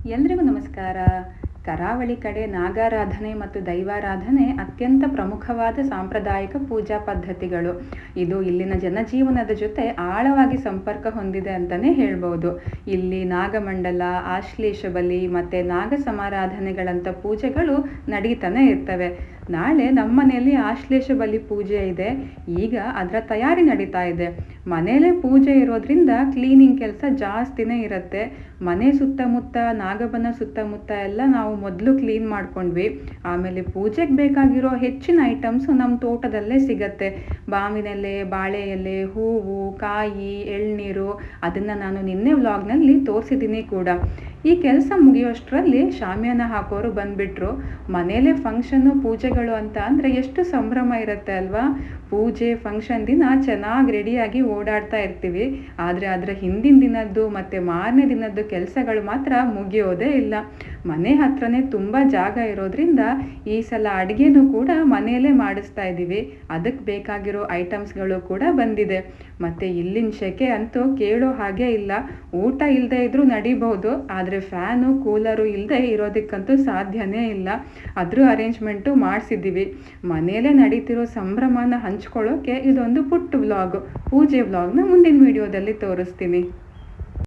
ಎಲ್ರಿಗೂ ನಮಸ್ಕಾರ. ಕರಾವಳಿ ಕಡೆ ನಾಗಾರಾಧನೆ ಮತ್ತು ದೈವಾರಾಧನೆ ಅತ್ಯಂತ ಪ್ರಮುಖವಾದ ಸಾಂಪ್ರದಾಯಿಕ ಪೂಜಾ ಪದ್ಧತಿಗಳು. ಇದು ಇಲ್ಲಿನ ಜನಜೀವನದ ಜೊತೆ ಆಳವಾಗಿ ಸಂಪರ್ಕ ಹೊಂದಿದೆ ಅಂತಲೇ ಹೇಳ್ಬೋದು. ಇಲ್ಲಿ ನಾಗಮಂಡಲ, ಆಶ್ಲೇಷ ಬಲಿ ಮತ್ತು ನಾಗ ಸಮಾರಾಧನೆಗಳಂಥ ಪೂಜೆಗಳು ನಡೀತಾನೆ ಇರ್ತವೆ. ನಾಳೆ ನಮ್ಮ ಮನೆಯಲ್ಲಿ ಆಶ್ಲೇಷ ಬಲಿ ಪೂಜೆ ಇದೆ. ಈಗ ಅದರ ತಯಾರಿ ನಡೀತಾ ಇದೆ. ಮನೇಲೇ ಪೂಜೆ ಇರೋದ್ರಿಂದ ಕ್ಲೀನಿಂಗ್ ಕೆಲಸ ಜಾಸ್ತಿನೇ ಇರುತ್ತೆ. ಮನೆ ಸುತ್ತಮುತ್ತ, ನಾಗಬನ ಸುತ್ತಮುತ್ತ ಎಲ್ಲ ನಾವು ಮೊದಲು ಕ್ಲೀನ್ ಮಾಡ್ಕೊಂಡ್ವಿ. ಆಮೇಲೆ ಪೂಜೆಗೆ ಬೇಕಾಗಿರೋ ಹೆಚ್ಚಿನ ಐಟಮ್ಸು ನಮ್ಮ ತೋಟದಲ್ಲೇ ಸಿಗತ್ತೆ. ಮಾವಿನ ಎಲೆ, ಬಾಳೆ ಎಲೆ, ಹೂವು, ಕಾಯಿ, ಎಳ್ನೀರು, ಅದನ್ನು ನಾನು ನಿನ್ನೆ ವ್ಲಾಗ್ನಲ್ಲಿ ತೋರಿಸಿದ್ದೀನಿ ಕೂಡ. ಈ ಕೆಲಸ ಮುಗಿಯೋಷ್ಟರಲ್ಲಿ ಶಾಮಿಯಾನ ಹಾಕೋರು ಬಂದುಬಿಟ್ರು. ಮನೇಲೇ ಫಂಕ್ಷನ್ನು, ಪೂಜೆಗಳು ಅಂತ ಅಂದರೆ ಎಷ್ಟು ಸಂಭ್ರಮ ಇರುತ್ತೆ ಅಲ್ವಾ. ಪೂಜೆ ಫಂಕ್ಷನ್ ದಿನ ಚೆನ್ನಾಗಿ ರೆಡಿಯಾಗಿ ಓಡಾಡ್ತಾ ಇರ್ತೀವಿ. ಆದರೆ ಅದರ ಹಿಂದಿನ ದಿನದ್ದು ಮತ್ತು ಮಾರನೇ ದಿನದ್ದು ಕೆಲಸಗಳು ಮಾತ್ರ ಮುಗಿಯೋದೇ ಇಲ್ಲ. ಮನೆ ಹತ್ರನೇ ತುಂಬ ಜಾಗ ಇರೋದ್ರಿಂದ ಈ ಸಲ ಅಡುಗೆನೂ ಕೂಡ ಮನೆಯಲ್ಲೇ ಮಾಡಿಸ್ತಾ ಇದ್ದೀವಿ. ಅದಕ್ಕೆ ಬೇಕಾಗಿರೋ ಐಟಮ್ಸ್ಗಳು ಕೂಡ ಬಂದಿದೆ. ಮತ್ತು ಇಲ್ಲಿನ ಸೆಕೆ ಅಂತೂ ಕೇಳೋ ಹಾಗೆ ಇಲ್ಲ. ಊಟ ಇಲ್ಲದೆ ಇದ್ರೂ ನಡಿಬಹುದು, ಆದರೆ ಫ್ಯಾನು, ಕೂಲರು ಇಲ್ಲದೆ ಇರೋದಕ್ಕಂತೂ ಸಾಧ್ಯನೇ ಇಲ್ಲ. ಅದ್ರ ಅರೇಂಜ್ಮೆಂಟು ಮಾಡಿಸಿದ್ದೀವಿ. ಮನೆಯಲ್ಲೇ ನಡೀತಿರೋ ಸಂಭ್ರಮನ ಹಂಚ್ಕೊಳ್ಳೋಕೆ ಇದೊಂದು ಪುಟ್ಟ ವ್ಲಾಗ್, ಪೂಜೆ ವ್ಲಾಗ್ನ ಮುಂದಿನ ವಿಡಿಯೋದಲ್ಲಿ ತೋರಿಸ್ತೀನಿ.